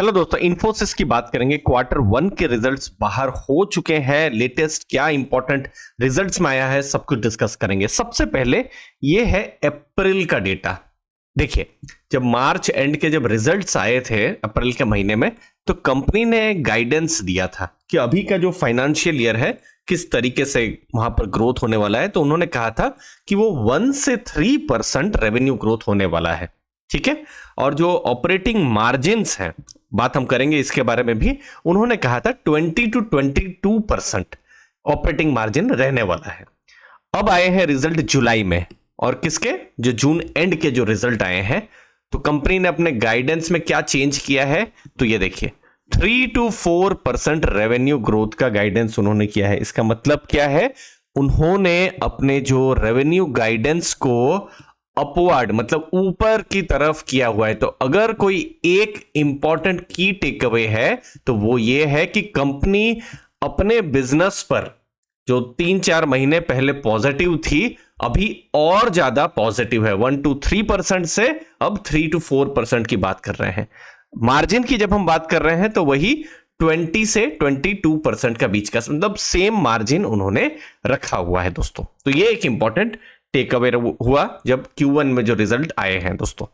चलो दोस्तों, इन्फोसिस की बात करेंगे। क्वार्टर वन के रिजल्ट्स बाहर हो चुके हैं। लेटेस्ट क्या इंपॉर्टेंट रिजल्ट्स में आया है सब कुछ डिस्कस करेंगे। सबसे पहले ये है अप्रैल का डेटा। देखिए, जब मार्च एंड के जब रिजल्ट्स आए थे अप्रैल के महीने में, तो कंपनी ने गाइडेंस दिया था कि अभी का जो फाइनेंशियल ईयर है किस तरीके से वहां पर ग्रोथ होने वाला है। तो उन्होंने कहा था कि वो 1 से 3% रेवेन्यू ग्रोथ होने वाला है, ठीक है। और जो ऑपरेटिंग मार्जिन्स हैं, बात हम करेंगे इसके बारे में भी, उन्होंने कहा था 20 to 22% ऑपरेटिंग मार्जिन रहने वाला है। अब आए हैं रिजल्ट जुलाई में, और किसके, जो जून एंड के जो रिजल्ट आए हैं, तो कंपनी ने अपने गाइडेंस में क्या चेंज किया है, तो ये देखिए 3 to 4% रेवेन्यू ग्रोथ का गाइडेंस उन्होंने किया है। इसका मतलब क्या है, उन्होंने अपने जो रेवेन्यू गाइडेंस को अपवर्ड मतलब ऊपर की तरफ किया हुआ है। तो अगर कोई एक इंपॉर्टेंट की टेक अवे है तो वो ये है कि कंपनी अपने बिजनेस पर जो 3-4 महीने पहले पॉजिटिव थी, अभी और ज्यादा पॉजिटिव है। 1 to 3% से अब 3 to 4% की बात कर रहे हैं। मार्जिन की जब हम बात कर रहे हैं तो वही 20 से 22% का बीच का, मतलब सेम मार्जिन उन्होंने रखा हुआ है दोस्तों। तो ये एक इंपॉर्टेंट टेक अवे हुआ जब Q1 में जो रिजल्ट आए हैं दोस्तों।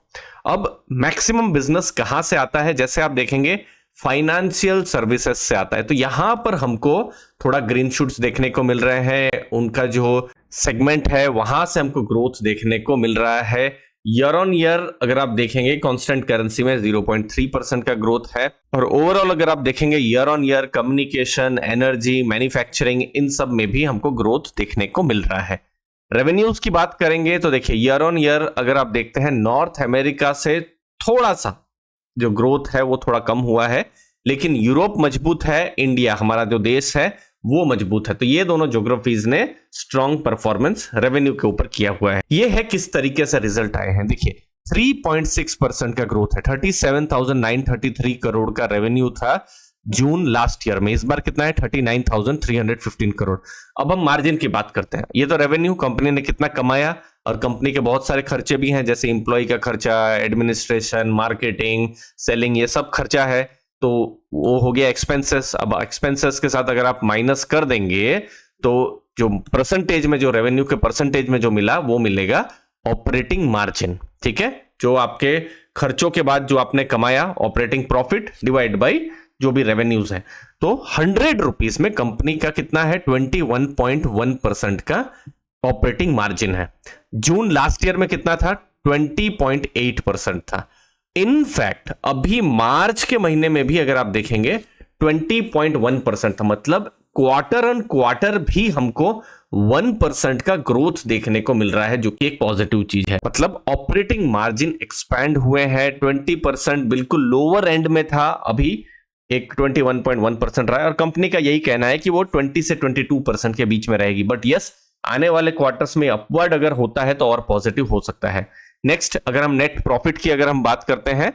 अब मैक्सिमम बिजनेस कहां से आता है, जैसे आप देखेंगे फाइनेंशियल सर्विसेज से आता है। तो यहां पर हमको थोड़ा ग्रीन शूट्स देखने को मिल रहे हैं। उनका जो सेगमेंट है वहां से हमको ग्रोथ देखने को मिल रहा है। ईयर ऑन ईयर अगर आप देखेंगे कांस्टेंट करेंसी में 0.3% का ग्रोथ है। और ओवरऑल अगर आप देखेंगे year on year communication, energy, manufacturing, इन सब में भी हमको ग्रोथ देखने को मिल रहा है। रेवेन्यूज की बात करेंगे तो देखिए ईयर ऑन ईयर अगर आप देखते हैं नॉर्थ अमेरिका से थोड़ा सा जो ग्रोथ है वो थोड़ा कम हुआ है, लेकिन यूरोप मजबूत है, इंडिया हमारा जो देश है वो मजबूत है। तो ये दोनों ज्योग्राफीज ने स्ट्रॉन्ग परफॉर्मेंस रेवेन्यू के ऊपर किया हुआ है। ये है किस तरीके से रिजल्ट आए हैं। देखिए 3.6% का ग्रोथ है। 37,933 करोड़ का रेवेन्यू था जून लास्ट ईयर में। इस बार कितना है, 39,315 करोड़। अब हम मार्जिन की बात करते हैं। ये तो रेवेन्यू कंपनी ने कितना कमाया, और कंपनी के बहुत सारे खर्चे भी हैं, जैसे इंप्लॉय का खर्चा, एडमिनिस्ट्रेशन, मार्केटिंग, सेलिंग, ये सब खर्चा है। तो वो हो गया एक्सपेंसेस। अब एक्सपेंसेस के साथ अगर आप माइनस कर देंगे तो जो परसेंटेज में, जो रेवेन्यू के परसेंटेज में जो मिला वो मिलेगा ऑपरेटिंग मार्जिन, ठीक है। जो आपके खर्चों के बाद जो आपने कमाया, ऑपरेटिंग प्रॉफिट डिवाइड बाई जो भी रेवेन्यूज है। तो 100 रुपीस में कंपनी का कितना है, 21.1% का ऑपरेटिंग मार्जिन है। जून लास्ट ईयर में कितना था, 20.8% था। इनफैक्ट अभी मार्च के महीने में भी अगर आप देखेंगे 20.1% था। मतलब क्वार्टर ऑन क्वार्टर भी हमको 1% का ग्रोथ देखने को मिल रहा है, जो कि एक पॉजिटिव चीज है। मतलब ऑपरेटिंग मार्जिन एक्सपैंड हुए हैं। 20% बिल्कुल लोअर एंड में था, अभी एक 21.1% रहा है। और कंपनी का यही कहना है कि वो 20 से 22% के बीच में रहेगी। बट यस, आने वाले क्वार्टर्स में अपवर्ड अगर होता है तो और पॉजिटिव हो सकता है। नेक्स्ट, अगर हम नेट प्रॉफिट की अगर हम बात करते हैं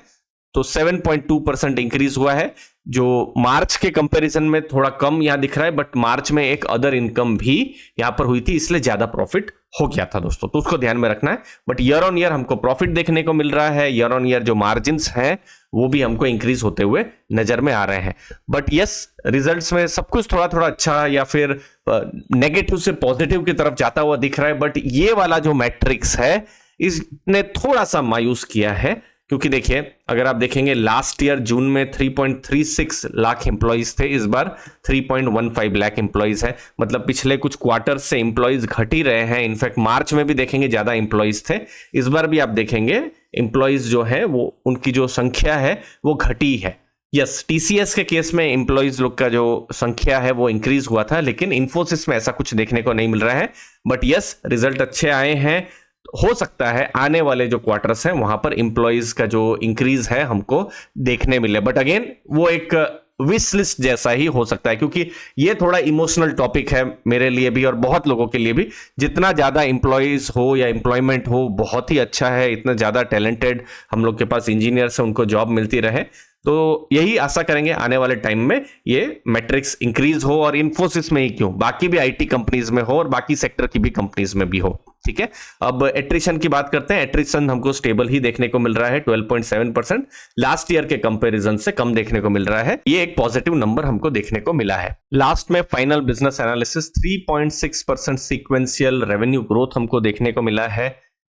तो 7.2% इंक्रीज हुआ है, जो मार्च के कंपैरिजन में थोड़ा कम यहां दिख रहा है। बट मार्च में एक अदर इनकम भी यहां पर हुई थी, इसलिए ज्यादा प्रॉफिट हो गया था दोस्तों, तो उसको ध्यान में रखना है। बट ईयर ऑन ईयर हमको प्रॉफिट देखने को मिल रहा है। ईयर ऑन ईयर जो मार्जिन्स हैं वो भी हमको इंक्रीज होते हुए नजर में आ रहे हैं। बट यस, रिजल्ट्स में सब कुछ थोड़ा थोड़ा अच्छा या फिर नेगेटिव से पॉजिटिव की तरफ जाता हुआ दिख रहा है। बट ये वाला जो मैट्रिक्स है इसने थोड़ा सा मायूस किया है, क्योंकि देखिए अगर आप देखेंगे लास्ट ईयर जून में 3.36 लाख एम्प्लॉइज थे, इस बार 3.15 लाख एम्प्लॉइज है। मतलब पिछले कुछ क्वार्टर से एम्प्लॉइज घट ही रहे हैं। इनफैक्ट मार्च में भी देखेंगे ज्यादा एम्प्लॉइज थे, इस बार भी आप देखेंगे एम्प्लॉइज जो है वो, उनकी जो संख्या है वो घटी है। यस, टीसीएस के केस में एम्प्लॉइज लोग का जो संख्या है वो इंक्रीज हुआ था, लेकिन इन्फोसिस में ऐसा कुछ देखने को नहीं मिल रहा है। बट यस, रिजल्ट अच्छे आए हैं। हो सकता है आने वाले जो क्वार्टर्स हैं वहां पर एम्प्लॉइज का जो इंक्रीज है हमको देखने मिले। बट अगेन वो एक विश लिस्ट जैसा ही हो सकता है, क्योंकि ये थोड़ा इमोशनल टॉपिक है मेरे लिए भी और बहुत लोगों के लिए भी। जितना ज्यादा एम्प्लॉइज हो या एम्प्लॉयमेंट हो बहुत ही अच्छा है। इतना ज्यादा टैलेंटेड हम लोग के पास इंजीनियर्स हैं, उनको जॉब मिलती रहे तो यही आशा करेंगे आने वाले टाइम में ये मैट्रिक्स इंक्रीज हो, और इन्फोसिस में ही क्यों, बाकी भी आईटी कंपनीज में हो और बाकी सेक्टर की भी कंपनीज में भी हो। ठीक है, अब एट्रिशन की बात करते हैं। एट्रिशन हमको स्टेबल ही देखने को मिल रहा है, 12.7%, लास्ट ईयर के कंपैरिजन से कम देखने को मिल रहा है। ये एक पॉजिटिव नंबर हमको देखने को मिला है। लास्ट में final business analysis, 3.6% sequential revenue growth हमको देखने को मिला है।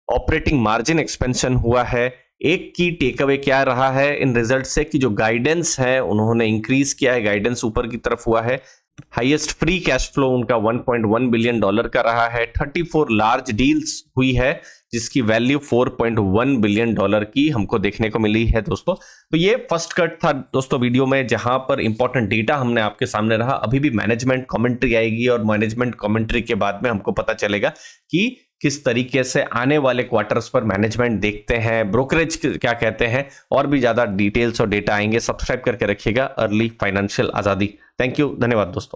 ऑपरेटिंग मार्जिन एक्सपेंशन हुआ है। एक की टेक अवे क्या रहा है इन रिजल्ट से कि जो गाइडेंस है उन्होंने इंक्रीज किया है, गाइडेंस ऊपर की तरफ हुआ है। हाईएस्ट फ्री कैश फ्लो उनका $1.1 बिलियन का रहा है। 34 लार्ज डील्स हुई है जिसकी वैल्यू $4.1 बिलियन की हमको देखने को मिली है दोस्तों। तो ये फर्स्ट कट था दोस्तों वीडियो में, जहां पर इंपॉर्टेंट डेटा हमने आपके सामने रहा। अभी भी मैनेजमेंट कमेंट्री आएगी और मैनेजमेंट कमेंट्री के बाद में हमको पता चलेगा कि किस तरीके से आने वाले क्वार्टर्स पर मैनेजमेंट देखते हैं, ब्रोकरेज क्या कहते हैं, और भी ज्यादा डिटेल्स और डेटा आएंगे। सब्सक्राइब करके रखिएगा अर्ली फाइनेंशियल आजादी। थैंक यू, धन्यवाद दोस्तों।